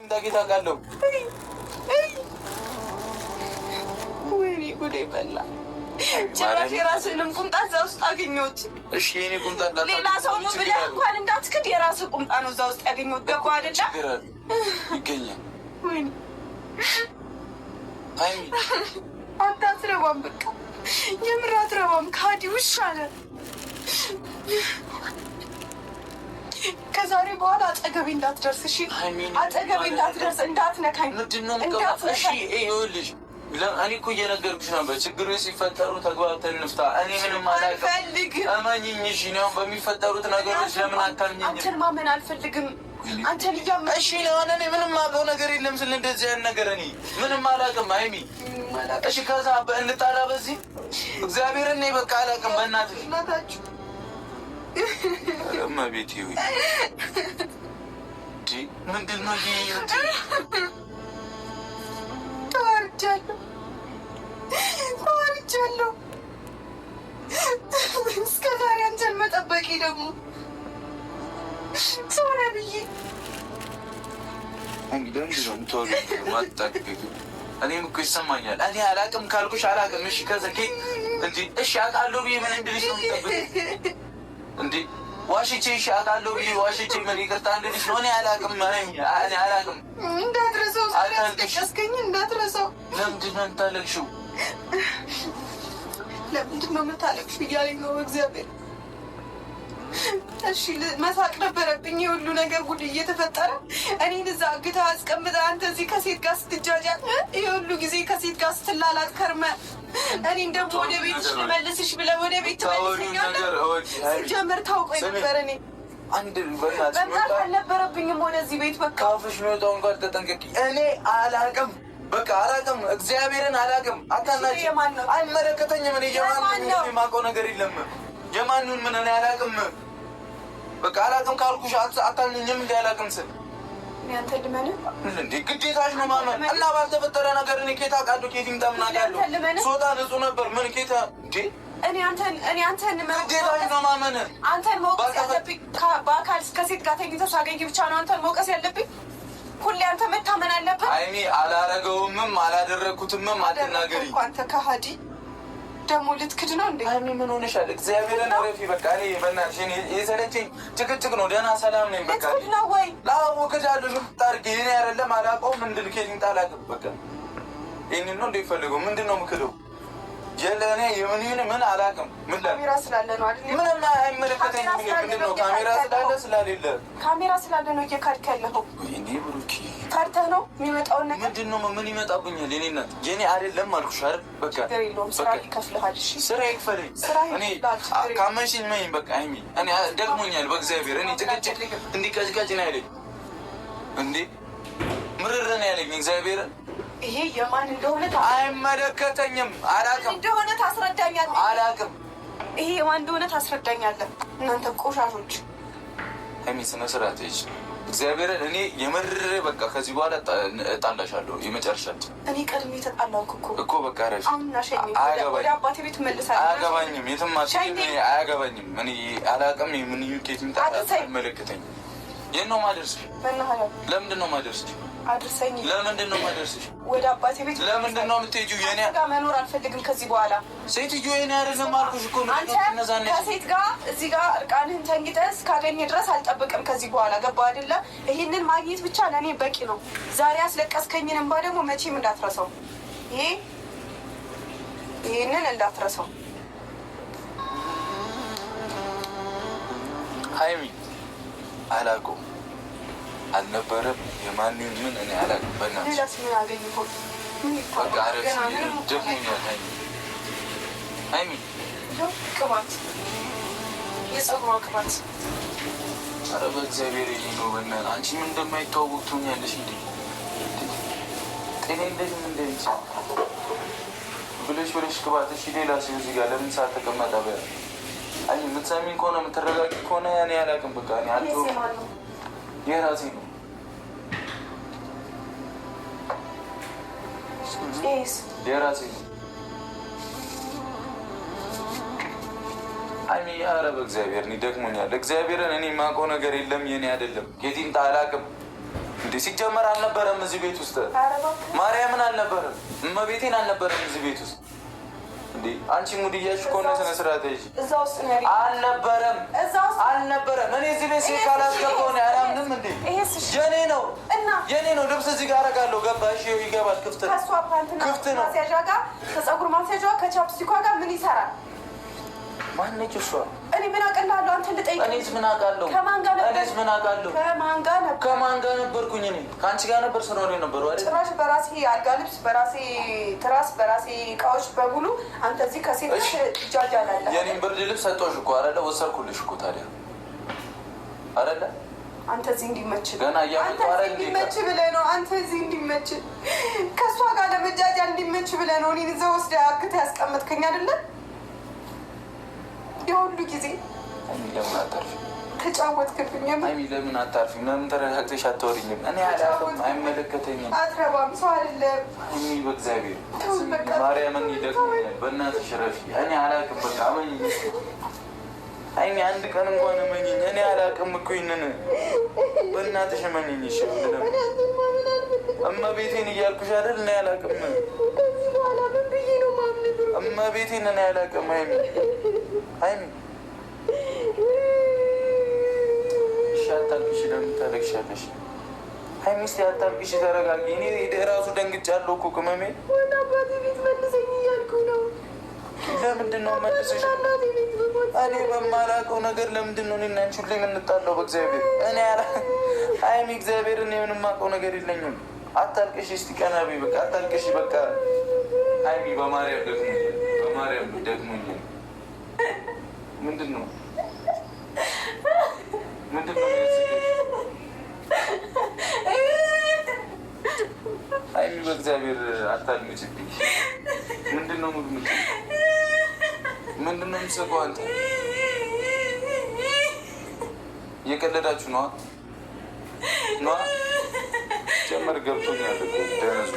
ዳጌታ ቃለው ወይኔ ጉዴ በላ። ጭራሽ የራስህንም ቁምጣ እዛ ውስጥ አገኘሁት። እሺ የኔ ቁምጣ ሌላ ሰው ነው ብለህ እንኳን እንዳትክድ የራስህ ቁምጣ ነው እዛ ውስጥ ያገኘሁት። ገባህ አይደለ? ይገኛል። ወይኔ አይ አንተ አትረባም፣ በቃ የምር አትረባም። ከሃዲ ውሻ ነህ። ከዛሬ በኋላ አጠገቤ እንዳትደርስ እሺ? አጠገቤ እንዳትደርስ፣ እንዳትነካኝ። እሺ ይኸውልሽ፣ እኔ እኮ እየነገርኩሽ ነበር። ችግሮች ሲፈጠሩ ተግባብተን እንፍታ። እኔ ምንም አልፈልግም። እመኚኝ። እሺ ነው በሚፈጠሩት ነገሮች ለምን አታምኚኝ? አንተን ማመን አልፈልግም። አንተን እያመን እሺ ለሆነ እኔ ምንም አውቀው ነገር የለም ስለ እንደዚህ አይነት ነገር እኔ ምንም አላውቅም። አይሚ እሺ ከዛ እንጣላ በዚህ እግዚአብሔር እኔ በቃ አላውቅም። በእናትሽ እናታችሁ እመቤቴ ወይ ምንድን ነው ተዋርጃለሁ። እስከ ዛሬ አንተን መጠበቂ ደግሞ ሰው ነህ ብዬ እኔም እኮ ይሰማኛል። እኔ አላውቅም ካልኩሽ አላውቅም። እሺ ከዛ እንዲ እሺ አውቃለሁ ብዬ ምን እንድልሽ ነው የምጠብቅ እንዲ ዋሽቼ እሺ አውቃለሁ ብዬ ዋሽቼ ምን ይቅርታ እንድልሽ ነው? እኔ አላውቅም። እኔ አላውቅም። እንዳትረሳው አስቀስከኝ፣ እንዳትረሳው። ለምንድን ነው የምታለቅሽው? ለምንድን ነው የምታለቅሽው እያለኝ ነው እግዚአብሔር። እሺ መሳቅ ነበረብኝ። የሁሉ ነገር ጉድ እየተፈጠረ እኔን እዛ አግታ አስቀምጠህ አንተ እዚህ ከሴት ጋር ስትጃጃል፣ የሁሉ ጊዜ ከሴት ጋር ስትላላት ከርመ እኔን ደግሞ ወደ ቤትሽ ልመልስሽ ብለህ ወደ ቤት ትመልሰኛለህ። ሲጀምር ታውቆኝ ነበር። እኔ መምጣት አልነበረብኝም ወደዚህ ቤት። በቃ ካፍሽ የሚወጣውን ቃል ተጠንቀቂ። እኔ አላውቅም፣ በቃ አላውቅም፣ እግዚአብሔርን አላውቅም። አታናጅ፣ አይመለከተኝም። እኔ የማንን የማውቀው ነገር የለም። የማንን ምን እኔ አላውቅም። በቃ አላውቅም ካልኩሽ አታምኝም። እንዲ አላውቅም ስል ያንተ ልመን እንዴ ግዴታሽ ነው ማመን። እና ባልተፈጠረ ነገር እኔ ኬታ ቃሉ ኬት ይምጣምና ያለው ሶታ ንጹህ ነበር። ምን ኬታ እንዴ እኔ አንተን ግዴታሽ ነው ማመን። አንተን መውቀስ ያለብኝ በአካል ከሴት ጋር ተኝተህ ሳገኝ ብቻ ነው አንተን መውቀስ ያለብኝ። ሁሌ አንተ መታመን አለብህ። አይኔ አላረገውምም አላደረግኩትምም አትናገሪ። አንተ ከሃዲ ደግሞ ልትክድ ነው እንዴ? አይኔ ምን ሆነሻል? እግዚአብሔርን ረፊ በቃ እኔ በእናትሽ የሰለቸኝ ጭቅጭቅ ነው። ደህና ሰላም ነኝ። በቃ ልትክድ ነው ወይ? ላወቅጃለሁ ታርጌ እኔ አይደለም አላውቀውም። ምንድን ኬኝ ጣላቅም በቃ ይህንን ነው እንደሚፈልገው ምንድን ነው ምክደው የለ እኔ የምን ምን አላውቅም። ምን ካሜራ ስላለ ነው አይደል? ምንም አይመለከተኝም። ምንድን ነው ካሜራ ስላለ ስለሌለ ካሜራ ስላለ ነው እየካድክ ያለኸው። ወይኔ ብሩኬ ካድተህ ነው የሚመጣውን ነገር። ምንድን ነው ምን ይመጣብኛል? የኔ እናት የኔ አይደለም አልኩሽ አይደል? በቃ ችግር የለውም። ስራ ይከፍልሃል። እሺ ስራ ይክፈልኝ። እኔ ካመንሽኝ መኝ በቃ አይሚ እኔ ደግሞኛል። በእግዚአብሔር እኔ ጭቅጭቅ እንዲቀጭቀጭ ነው ያለኝ። እንዴ ምርር ነው ያለኝ እግዚአብሔርን። ይሄ የማን እንደሆነ አይመለከተኝም። አላውቅም እንደሆነ ታስረዳኛለህ። አላውቅም። ይሄ የማን እንደሆነ ታስረዳኛለህ። እናንተ ቆሻሾች። አይሚ ስነ ስርዓት ይች እግዚአብሔርን እኔ የምርር በቃ ከዚህ በኋላ እጣላሻለሁ። የመጨረሻችን እኔ ቀድሜ የተጣላሁት እኮ በቃ ረሽ አሁንና ሸኝ ወደ አባቴ ቤት መልሳለሁ። አያገባኝም። የትም አያገባኝም። እኔ አላውቅም። ምን ኬት ምጣ አይመለከተኝም። የት ነው ማደርስሽ? ለምንድን ነው ማደርስሽ? አድርሰኝ። ለምንድን ነው ማደርስሽ? ወደ አባቴ ቤት። ለምንድን ነው የምትሄጂው? የኔ ጋር መኖር አልፈልግም ከዚህ በኋላ። ሴትዮ የኔ አይደለም አልኩሽ እኮ አንተ ከሴት ጋር እዚህ ጋር እርቃንህን ተንግጠህ እስካገኘ ድረስ አልጠብቅም ከዚህ በኋላ። ገባህ አይደለ? ይህንን ማግኘት ብቻ ለእኔ በቂ ነው። ዛሬ አስለቀስከኝን እንባ ደግሞ መቼም እንዳትረሳው። ይህንን እንዳትረሳው ሀይሚ። አላውቀውም አልነበረም። የማንን ምን እኔ አላውቅም። በእናትሽ ሌላስ ምን አገኘሁ? በቃ አረፍ ደክሞኛል። ሀይሚ ቅባት፣ የፀጉሯ ቅባት። ኧረ በእግዚአብሔር ይሄ ነው። በእናትህ አንቺ ምን እንደማይተዋወቅ ትሆኛለሽ እንዴ? ጤና እንደዚህ እንደዚህ ብለሽ ቅባት። እሺ ሌላ ሰው እዚህ ጋር ለምን ሰዓት ተቀመጠ? አይ የምትሰሚኝ ከሆነ የምትረጋጊ ከሆነ እኔ አላውቅም። በቃ እኔ የራሴ ነው። የራሴ ነው። አይሚ ኧረ በእግዚአብሔር እኔ ደክሞኛል። እግዚአብሔርን እኔ የማውቀው ነገር የለም። የኔ አይደለም። የቲምጣ አላውቅም። እንዴ ሲጀመር አልነበረም እዚህ ቤት ውስጥ ማርያምን አልነበረም፣ እመቤቴን አልነበረም እዚህ ቤት ውስጥ። እንዴ አንቺ ሙድያሽ ከሆነ ስነ ስርዓት ይዤ አልነበረም እኔ እዚህ ቤት ካላስገባሁ ነው አላምንም። እንዴ የኔ ነው ልብስ እዚህ ጋር አደርጋለሁ። ገባሽ? ይገባል። ክፍት ነው። ከፀጉር ማስያዣ ከቻፕስቲኳ ጋር ምን ይሰራል? ማነች እሷ? እኔ ምን አውቃለሁ? አንተ ልጠይቅ። እኔስ ምን አውቃለሁ? ከማን ጋር ነበርኩኝ? እኔ ከአንቺ ጋር ነበር። ስኖር ነበሩ አይደል? ጭራሽ በራሴ አልጋ ልብስ፣ በራሴ ትራስ፣ በራሴ እቃዎች በሙሉ አንተ እዚህ ከሴት ትጃጃላለህ። የኔን ብርድ ልብስ ሰጠሁሽ እኮ አይደለ? ወሰድኩልሽ እኮ ታዲያ አይደለ? አንተ እዚህ እንዲመች ገና አንተ እዚህ እንዲመች ብለህ ነው። አንተ እዚህ እንዲመች ከእሷ ጋር ለመጃጃል እንዲመች ብለህ ነው እኔን እዛ ወስደህ አግተህ ያስቀመጥከኝ አይደለ? የሁሉ ጊዜ ለምን አታርፊም? ተጫወትክብኝ። አይሚ ለምን አታርፊም? ለምን ተረጋግተሽ አታወሪኝም? እኔ አላውቅም፣ አይመለከተኝም። አትረባም፣ ሰው አይደለም። አይሚ በእግዚአብሔር ማርያምን ይደግመኛል። በእናትሽ ረፊ። እኔ አላውቅም፣ በቃ አመኝኝ። አይሚ አንድ ቀን እንኳን እመኝኝ። እኔ አላውቅም እኮ ይሄንን በእናትሽ እመኝኝ። እሺ እመቤቴን እያልኩሽ አይደል? እኔ አላውቅም፣ እመቤቴን እኔ አላውቅም። አይሚ እሺ አታልቅሽ። ለምን ታለቅሻለሽ? አይሚ እስኪ አታልቅሽ፣ ተረጋጊ። እኔ ራሱ ደንግጫለሁ እኮ ቅመሜ። ወደ አባቴ ቤት መልሰኝ እያልኩ ነው። ለምንድን ነው መልሰሽ? እኔ በማላውቀው ነገር ለምንድን ነው እኔና አንቺ ሁሌ የምንጣለው? በእግዚአብሔር እኔ አይሚ እግዚአብሔር እኔ ምንም የማውቀው ነገር የለኝም። አታልቅሽ እስኪ ቀና በይ። በቃ አታልቅሽ። በቃ አይሚ በማርያም ደግሞኛል፣ በማርያም ደግሞኛል። ምንድን ነው አይሚ በእግዚአብሔር አታልቅሽብኝ። ምንድን ነው ምንድን ነው የምትሰቀው አንተ? እየቀለዳችሁ ነዋ ጀመር ገብቶኛል። ደነዙ